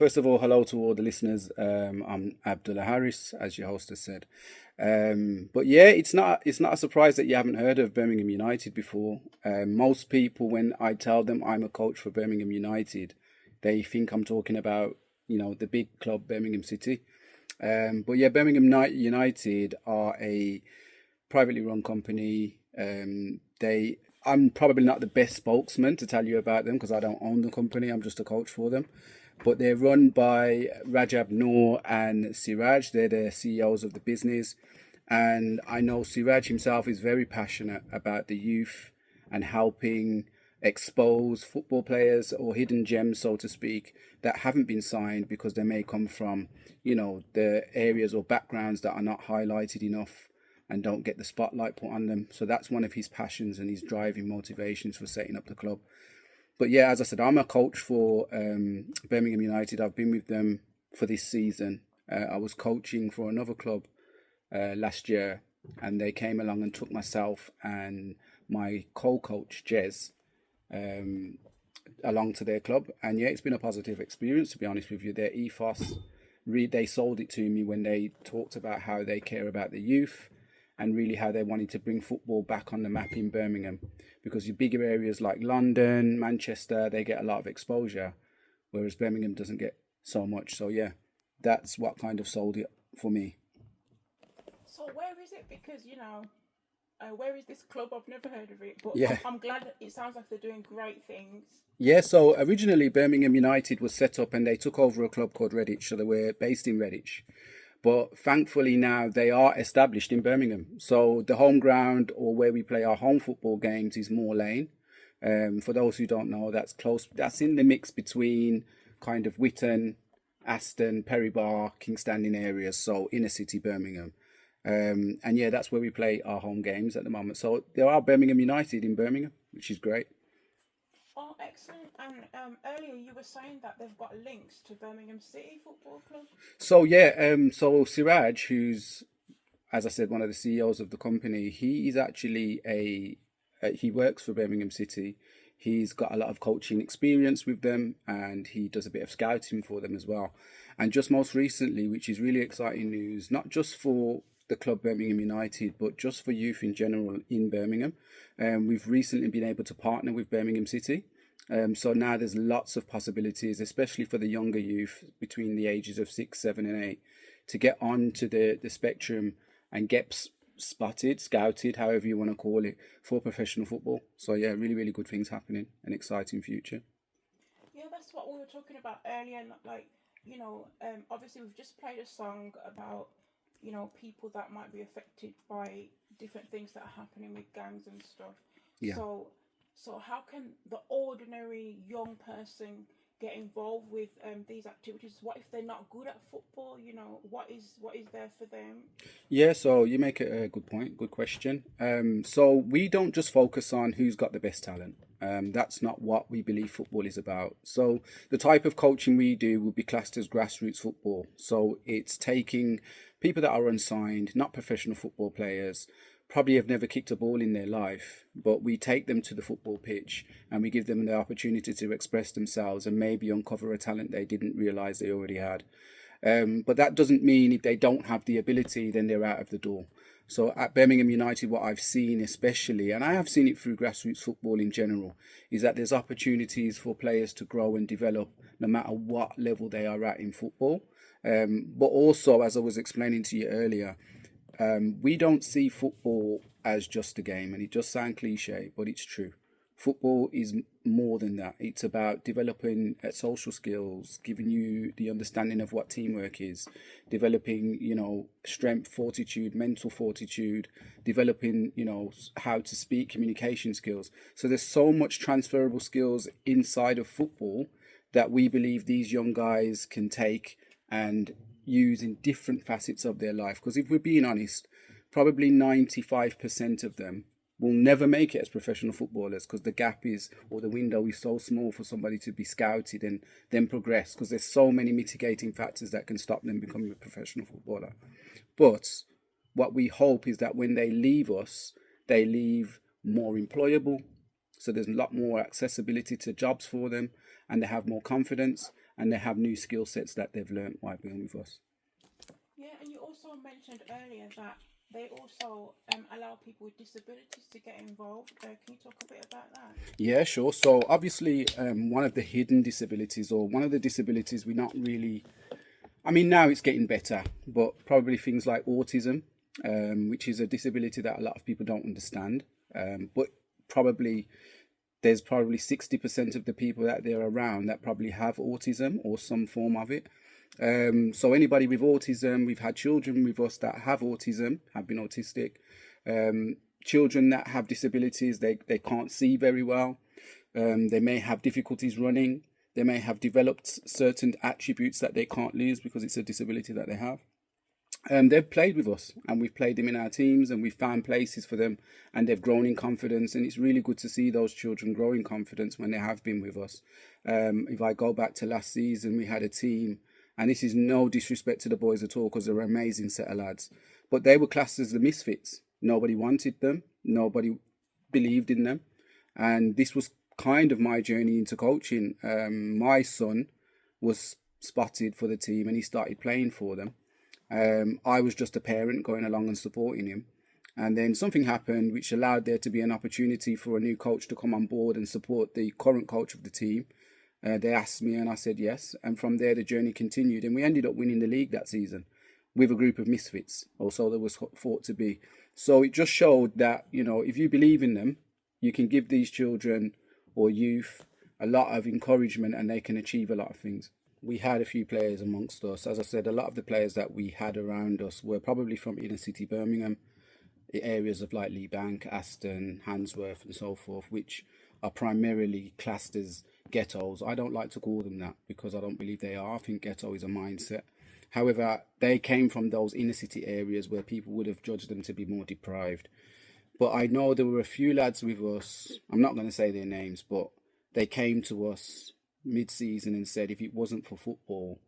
First of all, hello to all the listeners. I'm Abdullah Harris, as your host has said. But yeah, it's not a surprise that you haven't heard of Birmingham United before. Most people, when I tell them I'm a coach for Birmingham United, they think I'm talking about the big club Birmingham City. But yeah, United are a privately run company. I'm probably not the best spokesman to tell you about them because I don't own the company. I'm just a coach for them. But they're run by Rajab Noor and Siraj. They're the CEOs of the business. And I know Siraj himself is very passionate about the youth and helping expose football players or hidden gems, so to speak, that haven't been signed because they may come from, the areas or backgrounds that are not highlighted enough and don't get the spotlight put on them. So that's one of his passions and his driving motivations for setting up the club. But yeah, as I said, I'm a coach for Birmingham United. I've been with them for this season. I was coaching for another club last year, and they came along and took myself and my co-coach Jez along to their club. And yeah, it's been a positive experience, to be honest with you. Their ethos, they sold it to me when they talked about how they care about the youth and really how they wanted to bring football back on the map in Birmingham, because your bigger areas like London, Manchester, they get a lot of exposure, whereas Birmingham doesn't get so much. So yeah, that's what kind of sold it for me. So where is it? Because where is this club? I've never heard of it, but I'm, Yeah. I'm glad that it sounds like they're doing great things. Yeah, so originally Birmingham United was set up and they took over a club called Redditch, so they were based in Redditch. But thankfully now they are established in Birmingham. So the home ground, or where we play our home football games, is Moor Lane. For those who don't know, that's close. That's in the mix between kind of Witton, Aston, Perry Bar, King Standing areas. So inner city Birmingham. And yeah, that's where we play our home games at the moment. So there are Birmingham United in Birmingham, which is great. Oh, excellent! And earlier you were saying that they've got links to Birmingham City Football Club. So yeah, so Siraj, who's, as I said, one of the CEOs of the company, he is actually he works for Birmingham City. He's got a lot of coaching experience with them, and he does a bit of scouting for them as well. And just most recently, which is really exciting news, not just for the club Birmingham United, but just for youth in general in Birmingham. We've recently been able to partner with Birmingham City. So now there's lots of possibilities, especially for the younger youth between the ages of 6, 7, and 8, to get onto the spectrum and get spotted, scouted, however you want to call it, for professional football. So yeah, really, really good things happening. An exciting future. Yeah, that's what we were talking about earlier. Like, obviously we've just played a song about people that might be affected by different things that are happening with gangs and stuff. Yeah. So, so how can the ordinary young person get involved with these activities? What if they're not good at football? What is there for them? Yeah, so you make a good point, good question. So we don't just focus on who's got the best talent. That's not what we believe football is about. So the type of coaching we do would be classed as grassroots football. So it's taking people that are unsigned, not professional football players, probably have never kicked a ball in their life, but we take them to the football pitch and we give them the opportunity to express themselves and maybe uncover a talent they didn't realize they already had. But that doesn't mean if they don't have the ability, then they're out of the door. So at Birmingham United, what I've seen especially, and I have seen it through grassroots football in general, is that there's opportunities for players to grow and develop no matter what level they are at in football. But also, as I was explaining to you earlier, we don't see football as just a game, and it does sound cliche, but it's true. Football is more than that. It's about developing social skills, giving you the understanding of what teamwork is, developing, strength, fortitude, mental fortitude, developing, how to speak, communication skills. So there's so much transferable skills inside of football that we believe these young guys can take and use in different facets of their life. Because if we're being honest, probably 95% of them will never make it as professional footballers because the gap is, or the window is so small for somebody to be scouted and then progress, because there's so many mitigating factors that can stop them becoming a professional footballer. But what we hope is that when they leave us, they leave more employable. So there's a lot more accessibility to jobs for them, and they have more confidence, and they have new skill sets that they've learned while being with us. Yeah, and you also mentioned earlier that they also allow people with disabilities to get involved. Can you talk a bit about that? Yeah, sure. So obviously, one of the hidden disabilities, or one of the disabilities we're not really, I mean, now it's getting better, but probably things like autism, which is a disability that a lot of people don't understand. But probably there's probably 60% of the people that they're around that probably have autism or some form of it. So anybody with autism, we've had children with us that have autism, have been autistic. Children that have disabilities, they can't see very well. They may have difficulties running. They may have developed certain attributes that they can't lose because it's a disability that they have. They've played with us, and we've played them in our teams, and we've found places for them, and they've grown in confidence. And it's really good to see those children grow in confidence when they have been with us. If I go back to last season, we had a team, and this is no disrespect to the boys at all, because they're an amazing set of lads, but they were classed as the misfits. Nobody wanted them. Nobody believed in them. And this was kind of my journey into coaching. My son was spotted for the team, and he started playing for them. I was just a parent going along and supporting him. And then something happened which allowed there to be an opportunity for a new coach to come on board and support the current coach of the team. They asked me and I said yes. And from there, the journey continued. And we ended up winning the league that season with a group of misfits, or so there was thought to be. So it just showed that, you know, if you believe in them, you can give these children or youth a lot of encouragement, and they can achieve a lot of things. We had a few players amongst us. As I said, a lot of the players that we had around us were probably from inner city Birmingham, areas of like Lee Bank, Aston, Handsworth and so forth, which are primarily classed as ghettos. I don't like to call them that because I don't believe they are. I think ghetto is a mindset. However, they came from those inner city areas where people would have judged them to be more deprived. But I know there were a few lads with us, I'm not going to say their names, but they came to us mid-season and said if it wasn't for football,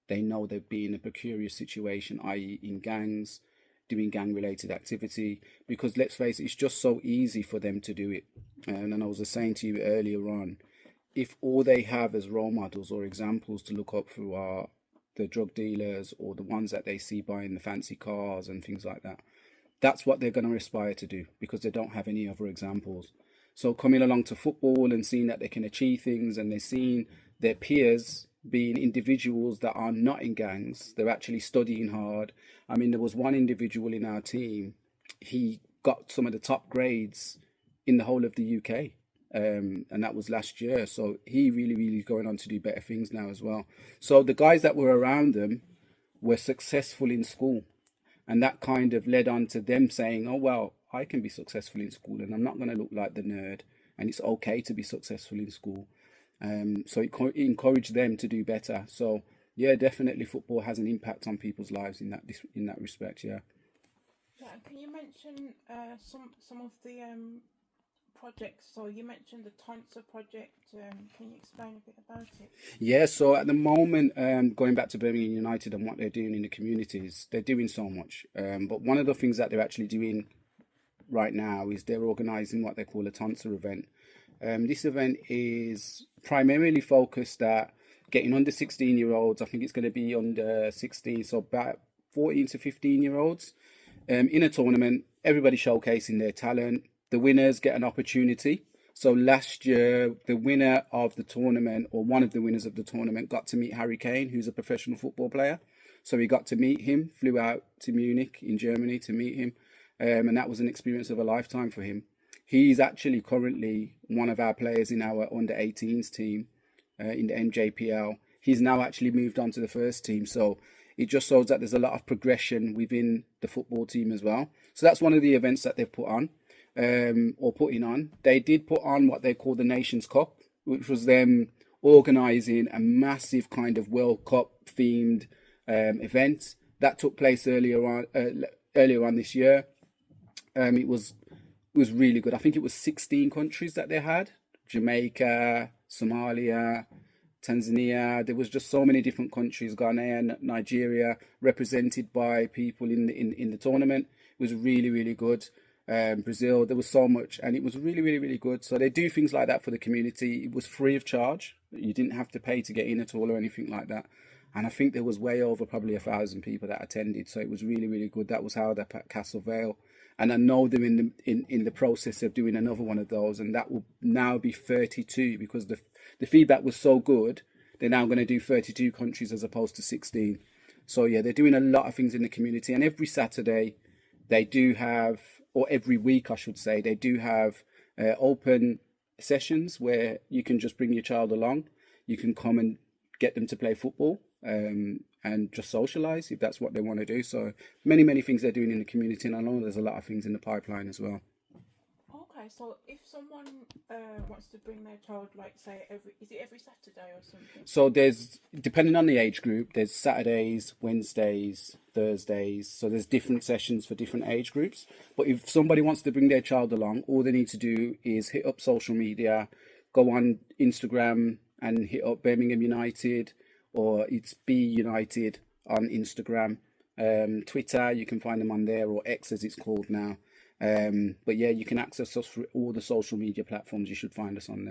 they know they'd be in a precarious situation, i.e. in gangs, doing gang-related activity, because let's face it, it's just so easy for them to do it. And I was saying to you earlier on, if all they have as role models or examples to look up through are the drug dealers or the ones that they see buying the fancy cars and things like that, that's what they're going to aspire to do because they don't have any other examples. So coming along to football and seeing that they can achieve things, and they're seeing their peers being individuals that are not in gangs, they're actually studying hard. I mean, there was one individual in our team, he got some of the top grades in the whole of the UK. And that was last year. So he really going on to do better things now as well. So the guys that were around them were successful in school. And that kind of led on to them saying, oh, well, I can be successful in school and I'm not going to look like the nerd. And it's okay to be successful in school. So it encouraged them to do better. So, yeah, definitely football has an impact on people's lives in that respect, yeah. Yeah, and can you mention some of the projects? So you mentioned the Tonsa project. Can you explain a bit about it? Yeah, so at the moment, going back to Birmingham United and what they're doing in the communities, they're doing so much. But one of the things that they're actually doing right now is they're organising what they call a Tonsa event. This event is primarily focused at getting under 16-year-olds. I think it's going to be under 16, so about 14 to 15-year-olds in a tournament, everybody showcasing their talent. The winners get an opportunity. So last year, the winner of the tournament, or one of the winners of the tournament, got to meet Harry Kane, who's a professional football player. So he got to meet him, flew out to Munich in Germany to meet him. And that was an experience of a lifetime for him. He's actually currently one of our players in our under-18s team in the MJPL. He's now actually moved on to the first team. So it just shows that there's a lot of progression within the football team as well. So that's one of the events that they've put on. Or putting on. They did put on what they call the Nations Cup, which was them organising a massive kind of World Cup themed event that took place earlier on this year. It was really good. I think it was 16 countries that they had: Jamaica, Somalia, Tanzania. There was just so many different countries, Ghana, Nigeria, represented by people in the tournament. It was really good. Brazil. There was so much, and it was really, really, really good. So they do things like that for the community. It was free of charge. You didn't have to pay to get in at all or anything like that. And I think there was way over probably 1,000 people that attended. So it was really, really good. That was how they're at Castle Vale. And I know they're in the process of doing another one of those, and that will now be 32 because the feedback was so good. They're now going to do 32 countries as opposed to 16. So yeah, they're doing a lot of things in the community, and every Saturday they do have, or every week I should say, they do have open sessions where you can just bring your child along. You can come and get them to play football, and just socialize if that's what they want to do. So many, many things they're doing in the community, and I know there's a lot of things in the pipeline as well. Okay, so if someone wants to bring their child, like say every Saturday or something? So there's, depending on the age group, there's Saturdays, Wednesdays, Thursdays. So there's different sessions for different age groups. But if somebody wants to bring their child along, all they need to do is hit up social media, go on Instagram and hit up Birmingham United, or it's Be United on Instagram. Twitter, you can find them on there, or X as it's called now. But yeah, you can access us through all the social media platforms. You should find us on there.